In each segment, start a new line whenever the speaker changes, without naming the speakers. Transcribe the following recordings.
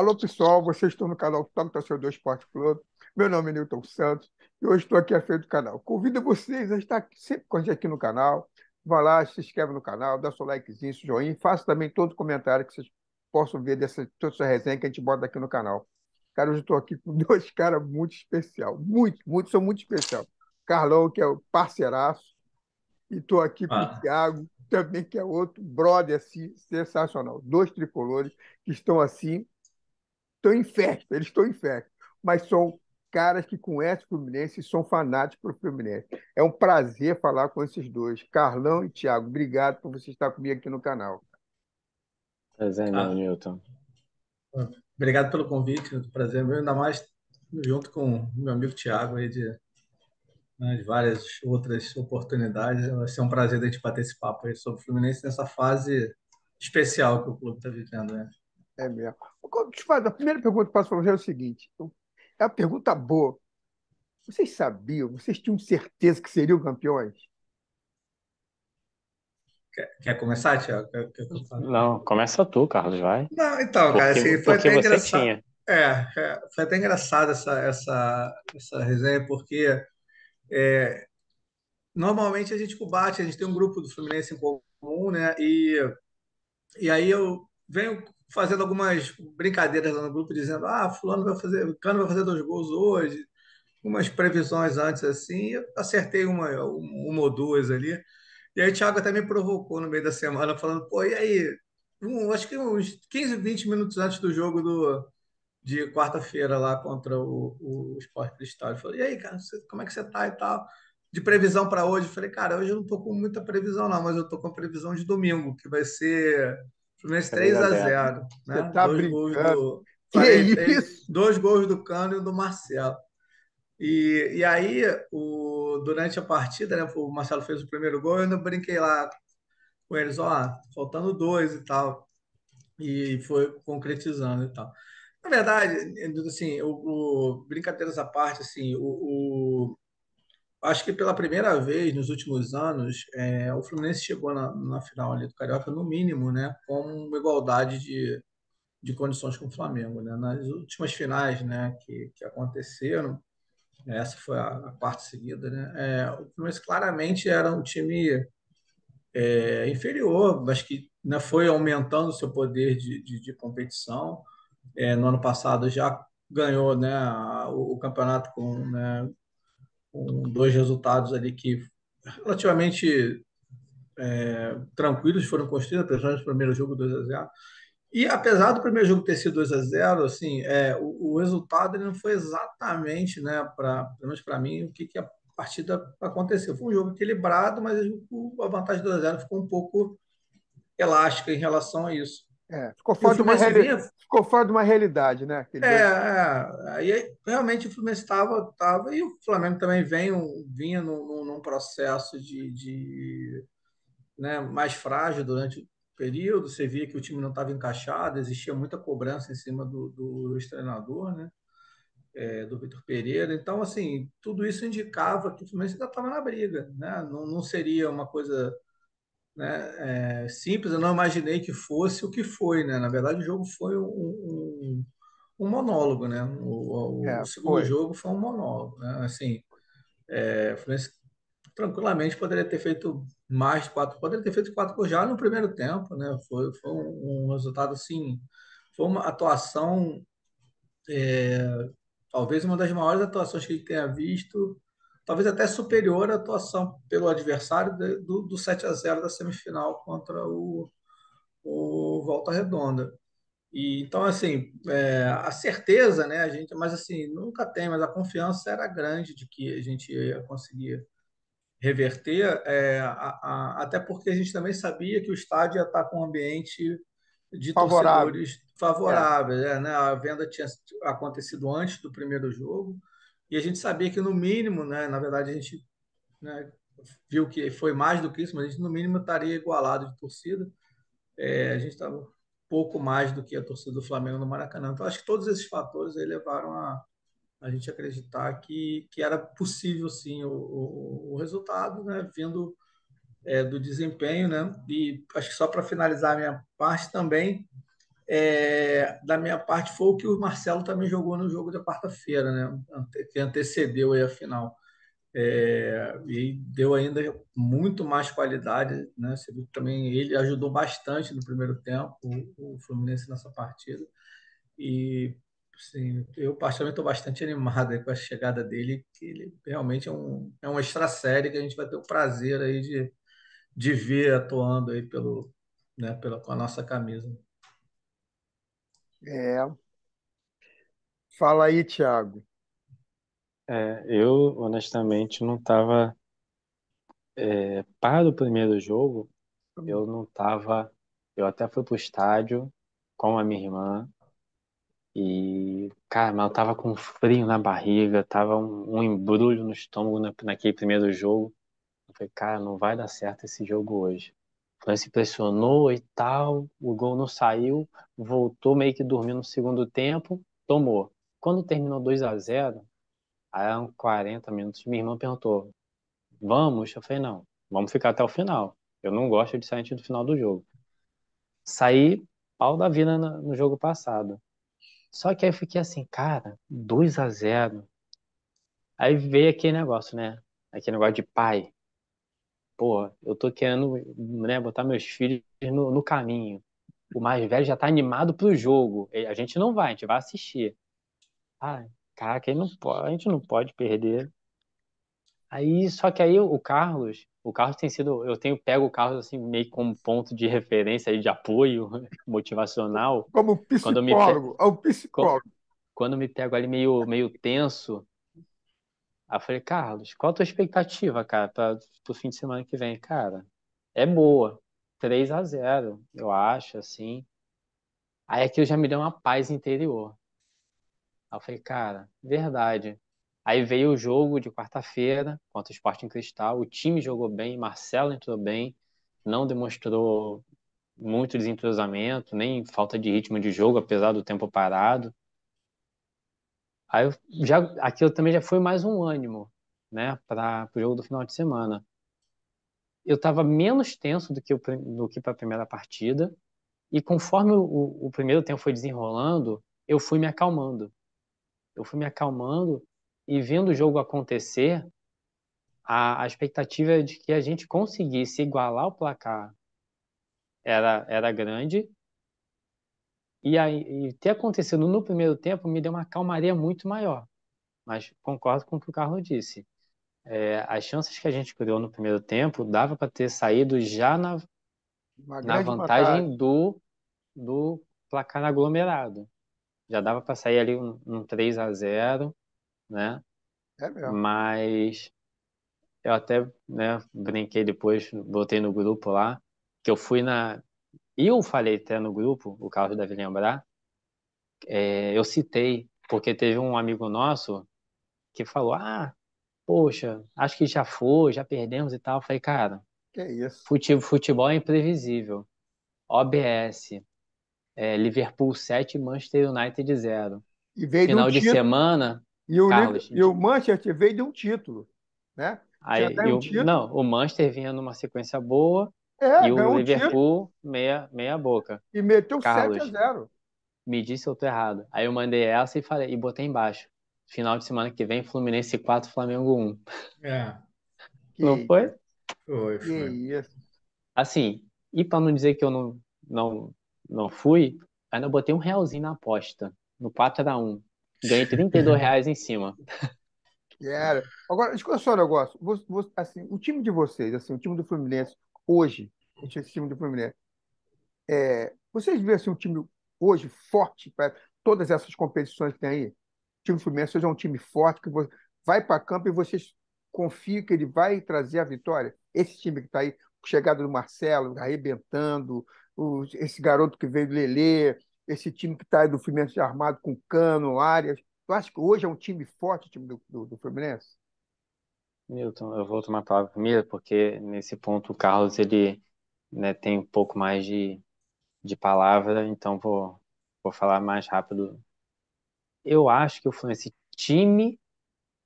Alô, pessoal, vocês estão no canal Toque Torcedor Esporte Clube. Meu nome é Newton Santos e hoje estou aqui à frente do canal. Convido vocês a estar sempre com a gente aqui no canal. Vá lá, se inscreve no canal, dá seu likezinho, seu joinha. Faça também todo comentário que vocês possam ver toda essa resenha que a gente bota aqui no canal. Cara, hoje eu estou aqui com dois caras muito especial. São muito especial. Carlão, que é o parceiraço, e estou aqui com o
Ah,
Thiago, também, que é outro brother assim, sensacional. Dois tricolores que estão assim estão em festa, eles estão em festa, mas são caras que conhecem o Fluminense e são fanáticos pelo Fluminense. É um prazer falar com esses dois, Carlão e Thiago. Obrigado por você estar comigo aqui no canal.
Prazer, meu
ah,
Newton.
Obrigado pelo convite, prazer meu, ainda mais junto com o meu amigo Thiago aí de várias outras oportunidades. Vai ser um prazer a gente bater esse papo aí sobre o Fluminense nessa fase especial que o clube está vivendo, né?
É mesmo. A primeira pergunta que eu posso fazer é o seguinte: é uma pergunta boa. Vocês sabiam, vocês tinham certeza que seriam campeões?
Quer começar, Thiago? Que eu fale?
Não, começa tu, Carlos, vai.
Não, então, cara,
Porque,
assim, foi
porque
até
você
engraçado.
tinha.
Foi até engraçado essa resenha, porque normalmente a gente combate, a gente tem um grupo do Fluminense em comum, né? E aí eu venho fazendo algumas brincadeiras lá no grupo, dizendo, fulano vai fazer, Cano vai fazer 2 gols hoje, umas previsões antes assim, e eu acertei uma ou duas ali. E aí o Thiago até me provocou no meio da semana, falando, pô, e aí? Acho que uns 15, 20 minutos antes do jogo de quarta-feira lá contra o Sport Cristal. Ele falou, e aí, cara, como é que você tá e tal? De previsão para hoje, eu falei, cara, hoje eu não tô com muita previsão, não, mas eu tô com a previsão de domingo, que vai ser Fluminense
3
três
a
a
0
zero,
Você
né?
está brincando. Que
Falei, tem
isso?
2 gols do Cano e do Marcelo. E aí, durante a partida, né, o Marcelo fez o primeiro gol, eu ainda brinquei lá com eles, ó, faltando dois e tal, e foi concretizando e tal. Na verdade, assim, brincadeiras à parte, assim, acho que pela primeira vez nos últimos anos, o Fluminense chegou na final ali do Carioca, no mínimo, né, com uma igualdade de condições com o Flamengo, né? Nas últimas finais, né, que aconteceram, essa foi a quarta seguida, né? O Fluminense claramente era um time inferior, mas que, né, foi aumentando o seu poder de competição. No ano passado já ganhou, né, o campeonato com 2 resultados ali que relativamente tranquilos foram construídos, apesar do primeiro jogo 2-0. E apesar do primeiro jogo ter sido 2-0, assim, o resultado ele não foi exatamente, né, pelo menos para mim, o que a partida aconteceu. Foi um jogo equilibrado, mas a vantagem do 2-0 ficou um pouco elástica em relação a isso.
Ficou
E o
fora de uma
Fluminense vinha.
ficou fora de uma realidade, né?
Aí realmente o Fluminense estava, e o Flamengo também vinha num processo né, mais frágil durante o período. Você via que o time não estava encaixado, existia muita cobrança em cima do ex-treinador, né, do Vitor Pereira. Então, assim, tudo isso indicava que o Fluminense ainda estava na briga, né? Não seria uma coisa, né, simples. Eu não imaginei que fosse o que foi, né? Na verdade, o jogo foi um monólogo, né? O segundo
Foi.
jogo foi um monólogo, né? Assim, o Fluminense tranquilamente poderia ter feito mais de quatro, poderia ter feito 4 gols já no primeiro tempo, né? Foi um resultado assim, foi uma atuação, talvez uma das maiores atuações que ele tenha visto, talvez até superior à atuação pelo adversário do 7-0 da semifinal contra o Volta Redonda. E então assim, a certeza, né? A gente, mas assim, nunca tem, mas a confiança era grande de que a gente ia conseguir reverter, até porque a gente também sabia que o estádio ia estar com um ambiente de
Favorável.
torcedores
É.
favorável, né? A venda tinha acontecido antes do primeiro jogo e a gente sabia que no mínimo, né? Na verdade a gente, né, viu que foi mais do que isso, mas a gente no mínimo estaria igualado de torcida. A gente estava pouco mais do que a torcida do Flamengo no Maracanã. Então acho que todos esses fatores aí levaram a gente acreditar que era possível sim o resultado, né, vindo do desempenho, né? E acho que só para finalizar a minha parte também, Da minha parte, foi o que o Marcelo também jogou no jogo da quarta-feira, né? Que antecedeu aí a final. E deu ainda muito mais qualidade, né? Você viu que também ele ajudou bastante no primeiro tempo, o Fluminense nessa partida. E sim, eu particularmente estou bastante animado aí com a chegada dele, que ele realmente é um extra série que a gente vai ter o prazer aí de ver atuando aí com a nossa camisa.
É. Fala aí, Thiago.
Eu honestamente não tava. Para o primeiro jogo, eu não tava. Eu até fui pro estádio com a minha irmã e, cara, mas eu tava com frio na barriga, tava um embrulho no estômago naquele primeiro jogo. Eu falei, cara, não vai dar certo esse jogo hoje. O Fluminense pressionou e tal, o gol não saiu, voltou meio que dormindo no segundo tempo, tomou. Quando terminou 2-0, aí eram 40 minutos, minha irmã perguntou, vamos? Eu falei, não, vamos ficar até o final. Eu não gosto de sair antes do final do jogo. Saí pau da vida no jogo passado. Só que aí eu fiquei assim, cara, 2-0. Aí veio aquele negócio, né? Aquele negócio de pai. Pô, eu tô querendo, né, botar meus filhos no caminho. O mais velho já tá animado pro jogo. A gente não vai, a gente vai assistir. Ah, caraca, a gente não pode perder. Aí, só que aí o Carlos tem sido, eu tenho pego o Carlos assim meio como ponto de referência e de apoio motivacional.
Como
Quando eu me, pe-
psicólogo, é o
co-
psicólogo.
quando eu me pego ali meio tenso, aí eu falei, Carlos, qual a tua expectativa, cara, pro fim de semana que vem? Cara, é boa. 3-0 eu acho, assim. Aí aquilo já me deu uma paz interior. Aí eu falei, cara, verdade. Aí veio o jogo de quarta-feira contra o Sporting Cristal. O time jogou bem, Marcelo entrou bem, não demonstrou muito desentrosamento, nem falta de ritmo de jogo, apesar do tempo parado. Aí aquilo também já foi mais um ânimo, né, para o jogo do final de semana. Eu estava menos tenso do que para a primeira partida, e conforme o primeiro tempo foi desenrolando, eu fui me acalmando. Eu fui me acalmando e vendo o jogo acontecer, a expectativa de que a gente conseguisse igualar o placar era grande. E aí, e ter acontecido no primeiro tempo me deu uma calmaria muito maior. Mas concordo com o que o Carlos disse. As chances que a gente criou no primeiro tempo dava para ter saído já
Uma
na
grande vantagem.
vantagem do placar aglomerado. Já dava para sair ali um 3-0, né?
É mesmo.
Mas eu até, né, brinquei depois, botei no grupo lá, que eu fui na. Eu falei até no grupo, o Carlos deve lembrar, eu citei, porque teve um amigo nosso que falou: Ah, poxa, acho que já foi, já perdemos e tal. Eu falei, cara,
Que isso.
futebol é imprevisível. OBS, Liverpool 7, Manchester United 0.
E veio de um
Final de
título.
semana,
E o,
Carlos,
E o Manchester veio de um título, né? Já
aí
ganhou um título.
não, o Manchester vinha numa sequência boa
É,
e o
ganhou um título
Liverpool meia boca.
e meteu 7 a
Carlos,
0.
me disse eu tô errado. Aí eu mandei essa e botei embaixo. Final de semana que vem, Fluminense 4, Flamengo 1.
É,
Não
Que
foi?
isso,
foi,
que
foi.
isso.
Assim, e para não dizer que eu não, não fui, ainda botei R$ 1 na aposta. No 4-1. Ganhei R$ 32 em cima.
Que era. Agora, escuta só um negócio. Assim, o time de vocês, assim, o time do Fluminense, hoje, esse time do Fluminense, vocês veem assim, um time hoje forte para todas essas competições que tem aí? O time do Fluminense hoje é um time forte que vai para campo e vocês confiam que ele vai trazer a vitória? Esse time que está aí, chegada do Marcelo, arrebentando, esse garoto que veio do Lelê, esse time que está aí do Fluminense armado com Cano, Arias. Tu acha que hoje é um time forte, o time do Fluminense?
Milton, eu vou tomar a palavra primeiro, porque nesse ponto o Carlos ele, né, tem um pouco mais de palavra, então vou falar mais rápido. Eu acho que o Fluminense, time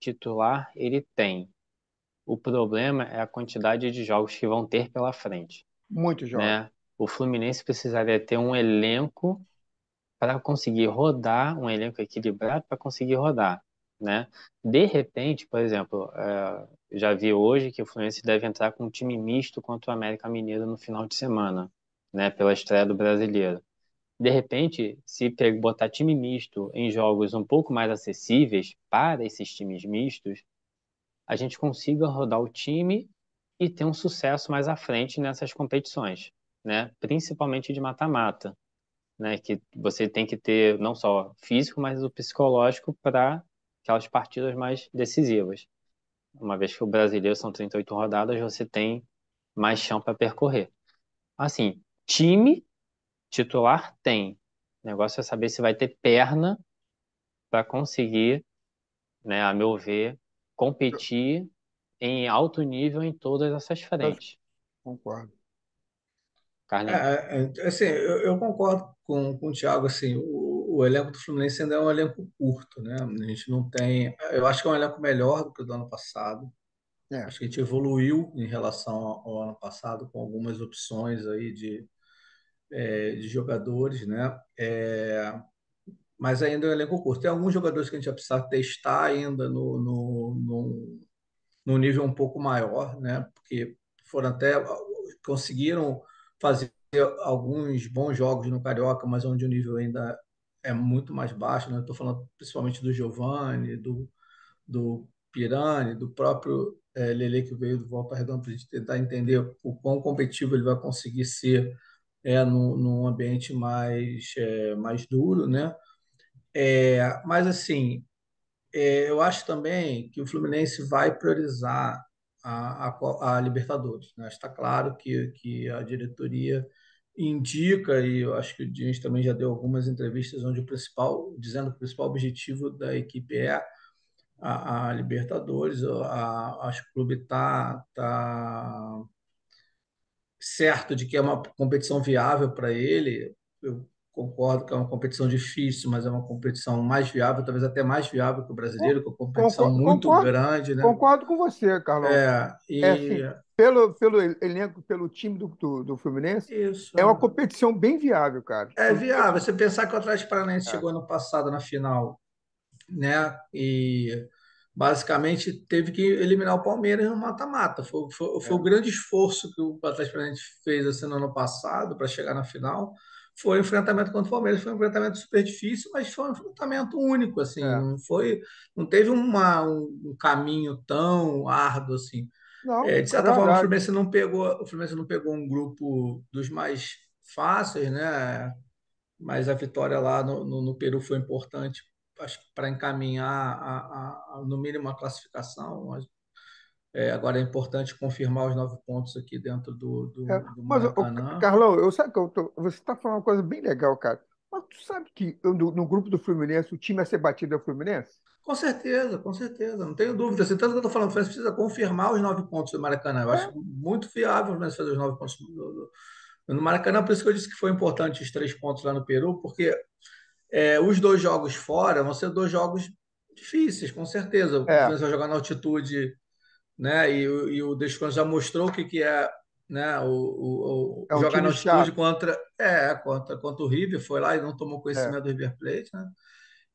titular, ele tem. O problema é a quantidade de jogos que vão ter pela frente,
Muitos jogos.
né? O Fluminense precisaria ter um elenco para conseguir rodar, um elenco equilibrado para conseguir rodar, né? De repente, por exemplo, já vi hoje que o Fluminense deve entrar com um time misto contra o América Mineiro no final de semana, né? Pela estreia do Brasileiro. De repente, se botar time misto em jogos um pouco mais acessíveis para esses times mistos, a gente consiga rodar o time e ter um sucesso mais à frente nessas competições, né? Principalmente de mata-mata, né? Que você tem que ter não só físico, mas o psicológico para aquelas partidas mais decisivas. Uma vez que o brasileiro são 38 rodadas, você tem mais chão para percorrer. Assim, time titular tem. O negócio é saber se vai ter perna para conseguir, né, a meu ver, competir em alto nível em todas essas
Eu
frentes.
concordo.
Carlinhos.
Assim, eu concordo com o Thiago, assim, o elenco do Fluminense ainda é um elenco curto, né? A gente não tem, eu acho que é um elenco melhor do que o do ano passado.
É,
Acho que a gente evoluiu em relação ao ano passado com algumas opções aí de jogadores, né? Mas ainda é um elenco curto. Tem alguns jogadores que a gente vai precisar testar ainda no nível um pouco maior, né? Porque foram até conseguiram fazer alguns bons jogos no Carioca, mas onde o nível ainda é muito mais baixo, né? Estou falando principalmente do Giovani, do Pirani, do próprio Lele que veio do Volta Redonda para a gente tentar entender o quão competitivo ele vai conseguir ser num ambiente mais duro, né? Mas assim, eu acho também que o Fluminense vai priorizar a Libertadores, né? Está claro que a diretoria indica, e eu acho que o Diniz também já deu algumas entrevistas onde dizendo que o principal objetivo da equipe é a Libertadores. Acho que o clube tá certo de que é uma competição viável para ele. Eu concordo que é uma competição difícil, mas é uma competição mais viável, talvez até mais viável que o brasileiro, que é uma competição muito
Concordo,
grande, né?
concordo com você, Carlão. É
E
assim, pelo elenco, pelo time do Fluminense,
isso
é uma competição bem viável, cara.
é viável. Você pensar que o Atlético Paranaense
É,
chegou ano passado na final, né? E basicamente teve que eliminar o Palmeiras no mata-mata. Foi o
é,
grande esforço que o Atlético Paranaense fez assim, no ano passado para chegar na final. Foi o enfrentamento contra o Palmeiras, foi um enfrentamento super difícil, mas foi um enfrentamento único, assim,
é.
não teve um caminho tão árduo assim.
Não,
De
é
certa forma,
verdade.
o Fluminense não pegou um grupo dos mais fáceis, né? Mas a vitória lá no Peru foi importante, acho que para encaminhar no mínimo a classificação. Mas, agora é importante confirmar os 9 pontos aqui dentro
É.
do
Mas,
Maracanã.
Carlão, eu sei que você está falando uma coisa bem legal, cara. Mas tu sabe que no grupo do Fluminense, o time a ser batido é o Fluminense?
Com certeza, não tenho dúvida. Assim, tanto que eu estou falando, o Fluminense precisa confirmar os 9 pontos do Maracanã. Eu acho
É,
muito viável o Fluminense fazer os 9 pontos no Maracanã, por isso que eu disse que foi importante os 3 pontos lá no Peru, porque os dois jogos fora vão ser dois jogos difíceis, com certeza. O
é,
Fluminense vai jogar na altitude, né? E o Desconto já mostrou o que é, né?
é um
Jogar na
time
altitude
chato.
contra o River, foi lá e não tomou
É.
conhecimento do River Plate, né?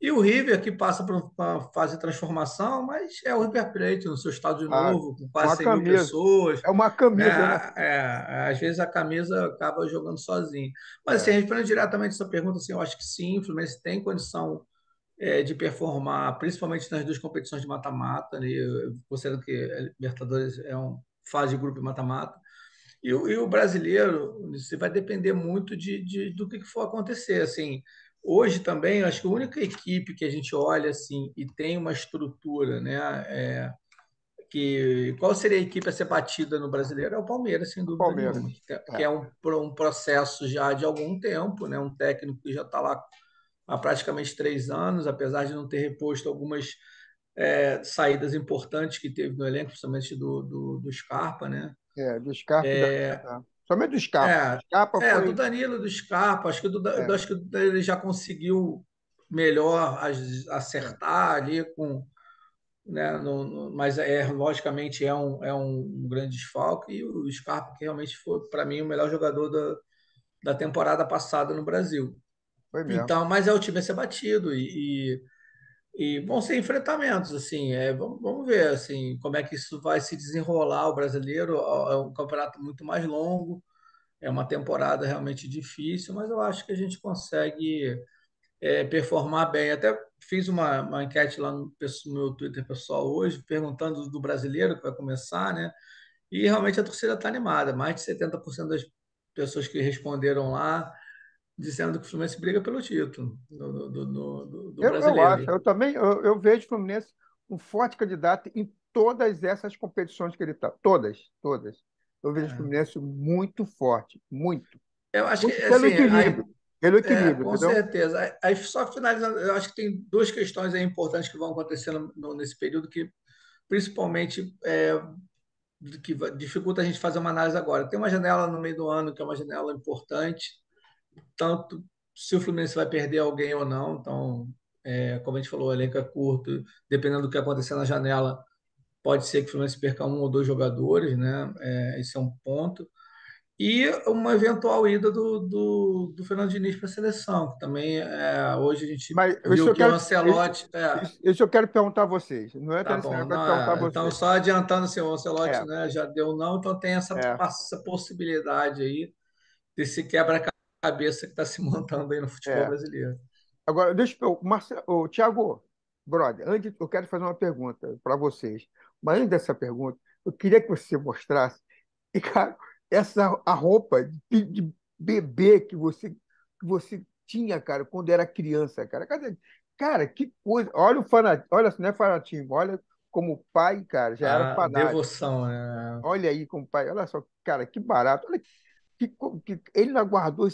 E o River que passa por uma fase de transformação, mas é o River Plate no seu estádio
Ah,
novo, com
uma
quase 100 mil
camisa.
pessoas,
É uma
né?
camisa, né?
Às vezes a camisa acaba jogando sozinho. Mas assim,
É.
respondendo diretamente essa pergunta, assim, eu acho que sim, o Fluminense tem condição de performar, principalmente nas duas competições de mata-mata, né? Eu considero que a Libertadores é um fase de grupo e mata-mata. E o brasileiro, você vai depender muito do que for acontecer. Assim, hoje também, acho que a única equipe que a gente olha assim e tem uma estrutura, né? Qual seria a equipe a ser batida no brasileiro? É o Palmeiras, sem
O
dúvida
Palmeiras.
nenhuma, que
É.
é um processo já de algum tempo, né? Um técnico que já está lá há praticamente 3 anos, apesar de não ter reposto algumas saídas importantes que teve no elenco, principalmente do Scarpa, né?
Do Scarpa. Somente do Scarpa.
É,
Scarpa
do
foi.
Danilo, do Scarpa,
É,
acho que ele já conseguiu melhor
é,
acertar ali com, né, mas logicamente é um grande desfalque e o Scarpa que realmente foi para mim o melhor jogador da temporada passada no Brasil.
Foi mesmo.
Então, mas é o time a ser batido e vão ser enfrentamentos, assim, vamos ver, assim, como é que isso vai se desenrolar. O brasileiro é um campeonato muito mais longo, é uma temporada realmente difícil, mas eu acho que a gente consegue performar bem. Até fiz uma enquete lá no meu Twitter pessoal hoje, perguntando do brasileiro que vai começar, né? E realmente a torcida está animada. Mais de 70% das pessoas que responderam lá dizendo que o Fluminense briga pelo título do
Eu acho,
brasileiro.
eu também eu vejo o Fluminense um forte candidato em todas essas competições que ele está. Todas, todas. Eu vejo o
É.
Fluminense muito forte, muito.
Eu acho que,
Muito pelo
assim,
equilíbrio. Pelo equilíbrio,
com
entendeu?
certeza. Aí, só finalizando, eu acho que tem duas questões aí importantes que vão acontecer nesse período que, principalmente, dificulta a gente fazer uma análise agora. Tem uma janela no meio do ano que é uma janela importante, tanto se o Fluminense vai perder alguém ou não. Então, como a gente falou, o elenco é curto, dependendo do que acontecer na janela, pode ser que o Fluminense perca um ou dois jogadores, né? Esse é um ponto. E uma eventual ida do Fernando Diniz para a seleção, que também hoje a gente
Mas isso
viu
eu
que o
quero,
Ancelotti.
isso eu quero perguntar a vocês. Não entra
Tá
nesse
bom,
negócio, eu quero
não,
perguntar a
então
vocês.
só adiantando, assim, o Ancelotti,
É,
né, já deu não, então tem
é,
essa possibilidade aí desse quebra-cabeça que está se montando aí no futebol
é.
brasileiro.
Agora, deixa eu. Tiago, brother, antes eu quero fazer uma pergunta para vocês. Mas antes dessa pergunta, eu queria que você mostrasse, e, cara, a roupa de bebê que você tinha, cara, quando era criança, cara. Cara, que coisa. Olha o fanatismo, olha, não é fanatismo, olha como pai, cara, já era
A
fanático.
devoção, né?
Olha aí como pai, olha só, cara, que barato. Olha ele não aguardou,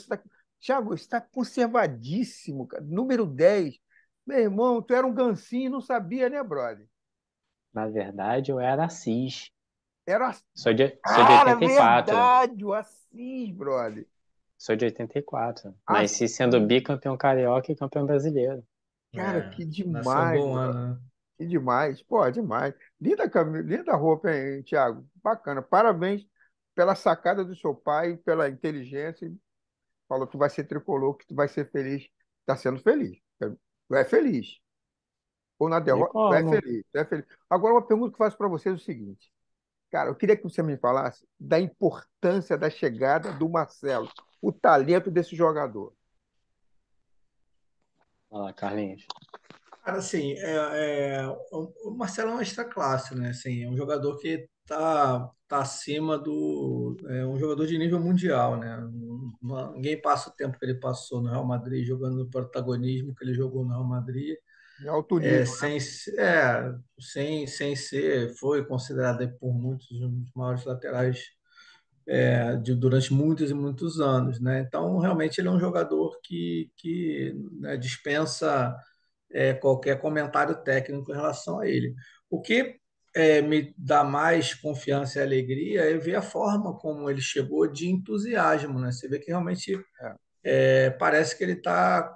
Thiago, está conservadíssimo, cara. Número 10. Meu irmão, tu era um gancinho e não sabia, né, brother?
Na verdade, eu era Assis.
Era,
Sou de
cara,
84.
verdade, o Assis, brother.
Sou de 84. Nasci sendo
Assis,
bicampeão carioca e campeão brasileiro.
cara, que
Nasceu um
demais,
bom
brother.
ano, né?
Que demais, pô, demais. Linda roupa, hein, Thiago? Bacana. Parabéns pela sacada do seu pai, pela inteligência. Falou que tu vai ser tricolor, que tu vai ser feliz. Tá sendo feliz. Tu é feliz. Ou na
E
derrota, tu é
como?
feliz. Tu é feliz. Agora, uma pergunta que eu faço para vocês é o seguinte. Cara, eu queria que você me falasse da importância da chegada do Marcelo, o talento desse jogador.
Olha lá, Carlinhos.
Cara, assim, o Marcelo é uma extra classe, né? Assim, é um jogador que tá acima um jogador de nível mundial, né? Ninguém passa o tempo que ele passou no Real Madrid jogando o protagonismo que ele jogou no Real Madrid,
Em alto nível, né?
sem ser, foi considerado aí por muitos um dos maiores laterais durante muitos e muitos anos, né? Então, realmente, ele é um jogador que né, dispensa qualquer comentário técnico em relação a ele. O que me dá mais confiança e alegria é ver a forma como ele chegou de entusiasmo, né? Você vê que realmente
É,
parece que ele está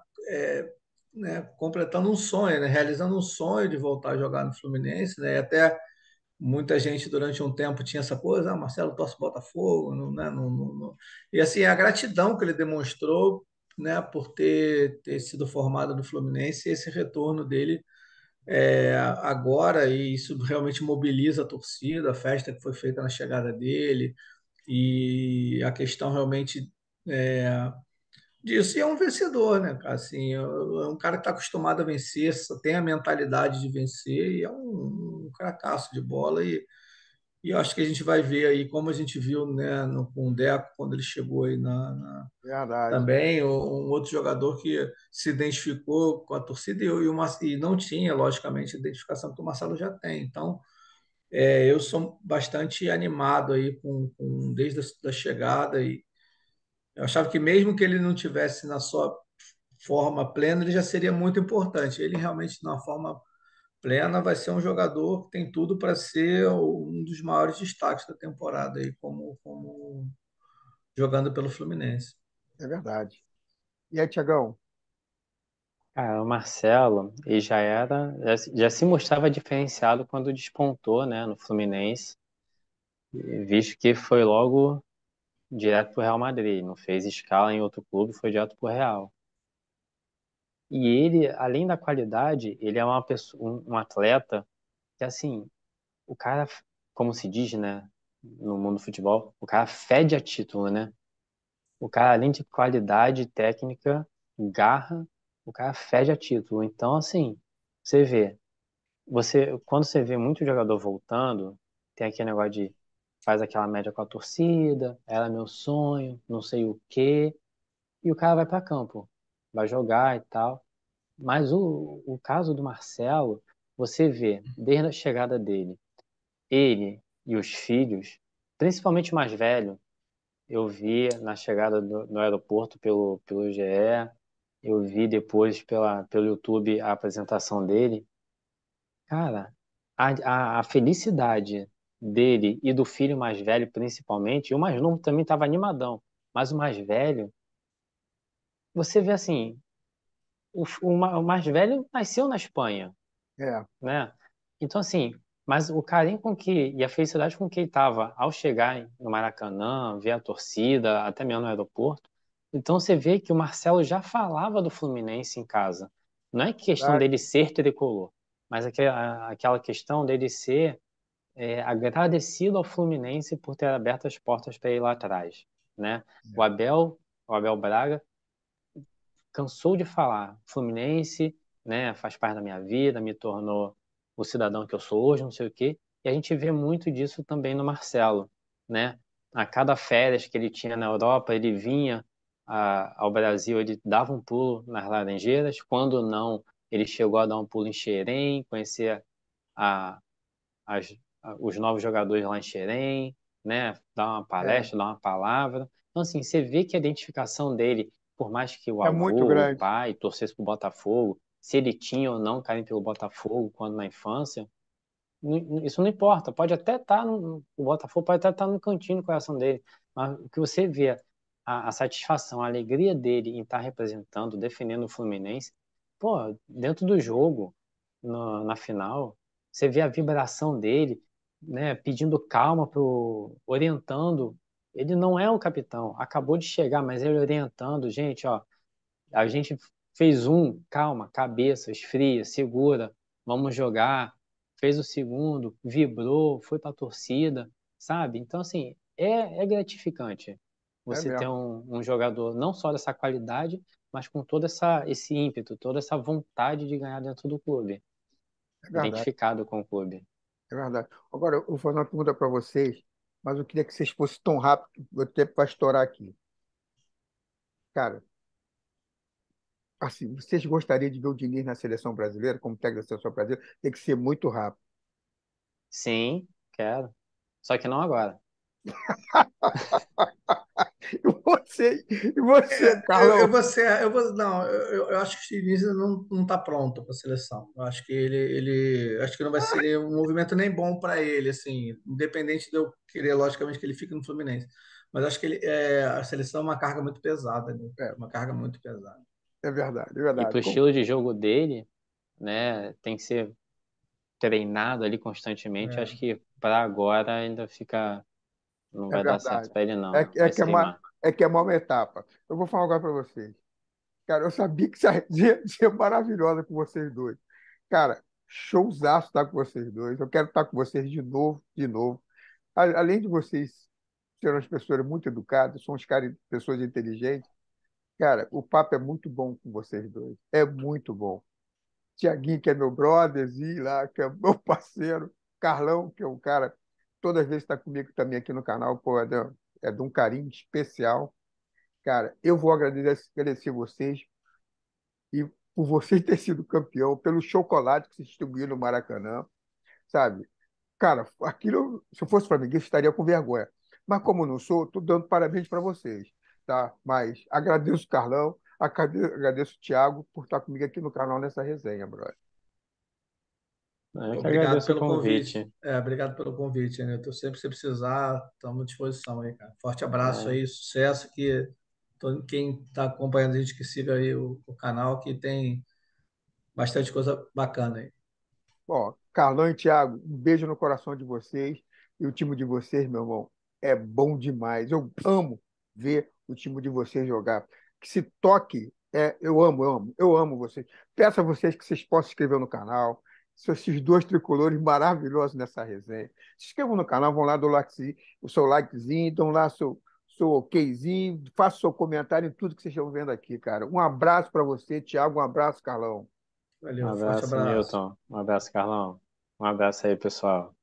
né, completando um sonho, né? Realizando um sonho de voltar a jogar no Fluminense, né? E até muita gente durante um tempo tinha essa coisa, Marcelo torce Botafogo, não, né? E assim, a gratidão que ele demonstrou, né, por ter sido formado no Fluminense e esse retorno dele agora, e isso realmente mobiliza a torcida, a festa que foi feita na chegada dele, e a questão realmente disso. E é um vencedor, né, cara? Assim, um cara que está acostumado a vencer, só tem a mentalidade de vencer, e é um cracaço de bola, e eu acho que a gente vai ver aí, como a gente viu, né, com o Deco, quando ele chegou aí
verdade.
também, um outro jogador que se identificou com a torcida e não tinha, logicamente, identificação que o Marcelo já tem. Então, eu sou bastante animado aí desde a da chegada, e eu achava que mesmo que ele não tivesse na sua forma plena, ele já seria muito importante. Ele realmente, na forma plena, vai ser um jogador que tem tudo para ser um dos maiores destaques da temporada aí, como jogando pelo Fluminense.
É verdade. E aí, Tiagão?
Cara, o Marcelo, ele já se mostrava diferenciado quando despontou, né, no Fluminense, visto que foi logo direto pro Real Madrid, não fez escala em outro clube, foi direto pro Real. E ele, além da qualidade, ele é uma pessoa, um atleta que, assim, o cara, como se diz, né, no mundo do futebol, o cara fede a título, né? O cara, além de qualidade técnica, garra, o cara fede a título. Então, assim, você vê, quando você vê muito jogador voltando, tem aquele negócio de faz aquela média com a torcida, era meu sonho, não sei o quê, e o cara vai para campo, vai jogar e tal. Mas o caso do Marcelo, você vê, desde a chegada dele, ele e os filhos, principalmente o mais velho, eu vi na chegada no aeroporto pelo GE, eu vi depois pelo YouTube a apresentação dele. Cara, a felicidade dele e do filho mais velho, principalmente, e o mais novo também estava animadão, mas o mais velho, você vê assim, o mais velho nasceu na Espanha,
É,
né? Então, assim, mas o carinho com que, e a felicidade com que ele estava ao chegar no Maracanã, ver a torcida, até mesmo no aeroporto, então você vê que o Marcelo já falava do Fluminense em casa. Não é questão
verdade.
dele ser tricolor, mas aquela questão dele ser agradecido ao Fluminense por ter aberto as portas para ele lá atrás, né? O Abel, o Abel Braga cansou de falar Fluminense, né, faz parte da minha vida, me tornou o cidadão que eu sou hoje, não sei o quê. E a gente vê muito disso também no Marcelo, né? A cada férias que ele tinha na Europa, ele vinha ao Brasil, ele dava um pulo nas Laranjeiras. Quando não, ele chegou a dar um pulo em Xerém, conhecer a, as, os novos jogadores lá em Xerém, né? Dar uma
É,
palestra, dar uma palavra. Então, assim, você vê que a identificação dele, por mais que o
é muito
avô, o
grande.
pai, torcesse pro Botafogo, se ele tinha ou não carinho pelo Botafogo quando na infância, isso não importa. Pode até estar o Botafogo pode até estar no cantinho do coração dele, mas o que você vê, a satisfação, a alegria dele em estar representando, defendendo o Fluminense, pô, dentro do jogo, na final, você vê a vibração dele, né, pedindo calma orientando. Ele não é o capitão, acabou de chegar, mas ele orientando, gente, ó, a gente fez calma, cabeça, esfria, segura, vamos jogar. Fez o segundo, vibrou, foi para a torcida, sabe? Então, assim, é gratificante
É
você ter
mesmo.
um jogador não só dessa qualidade, mas com todo esse ímpeto, toda essa vontade de ganhar dentro do clube,
É verdade.
identificado com o clube.
É verdade. Agora, eu vou fazer uma pergunta para vocês, mas eu queria que vocês fossem tão rápido, que o tempo vai estourar aqui. Cara, assim, vocês gostariam de ver o Diniz na seleção brasileira, como técnico da seleção brasileira? Tem que ser muito rápido.
Sim, quero. Só que não agora.
E você, Carlão?
Não, eu acho que o Steve não está pronto para a seleção. Eu acho que acho que não vai ser um movimento nem bom para ele, assim, independente de eu querer, logicamente, que ele fique no Fluminense. Mas acho que a seleção é uma carga muito pesada, né?
É,
Uma carga muito pesada.
é verdade, é
E
verdade.
pro estilo de jogo dele, né, tem que ser treinado ali constantemente. Acho
É,
que para agora ainda fica. Não
É
vai dar certo
verdade.
pra ele,
É,
não.
é
Vai
que é
se
uma,
queimar.
é que é uma etapa. Eu vou falar agora para vocês. Cara, eu sabia que isso ia ser maravilhosa com vocês dois. Cara, showzaço estar com vocês dois. Eu quero estar com vocês de novo, de novo. Além de vocês serem umas pessoas muito educadas, são uns caras, pessoas inteligentes. Cara, o papo é muito bom com vocês dois. É muito bom. Tiaguinho, que é meu brother, Zi lá, que é meu parceiro. Carlão, que é um cara, todas as vezes está comigo também aqui no canal, pô, é de um carinho especial. Cara, eu vou agradecer vocês e por vocês terem sido campeão, pelo chocolate que vocês distribuíram no Maracanã, sabe? Cara, aquilo, se eu fosse flamenguista, estaria com vergonha. Mas como eu não sou, estou dando parabéns para vocês, tá? Mas agradeço o Carlão, agradeço o Thiago por estar comigo aqui no canal nessa resenha, brother.
Eu que
obrigado
agradeço o
pelo convite.
convite.
Obrigado pelo convite, né? Eu sempre que você precisar, estamos à disposição aí, cara. Forte abraço
É,
aí, sucesso que quem está acompanhando a gente que siga aí o canal, que tem bastante coisa bacana aí.
Bom, Carlão e Thiago, um beijo no coração de vocês. E o time de vocês, meu irmão, é bom demais. Eu amo ver o time de vocês jogar. Que se toque Eu amo vocês. Peço a vocês que vocês possam se inscrever no canal. São esses dois tricolores maravilhosos nessa resenha. Se inscrevam no canal, vão lá, do likezinho, o seu likezinho, dão lá seu okzinho, faça seu comentário em tudo que vocês estão vendo aqui, cara. Um abraço para você, Thiago. Um abraço, Carlão.
Um
Valeu, forte
abraço,
abraço.
Newton. Um abraço, Carlão. Um abraço aí, pessoal.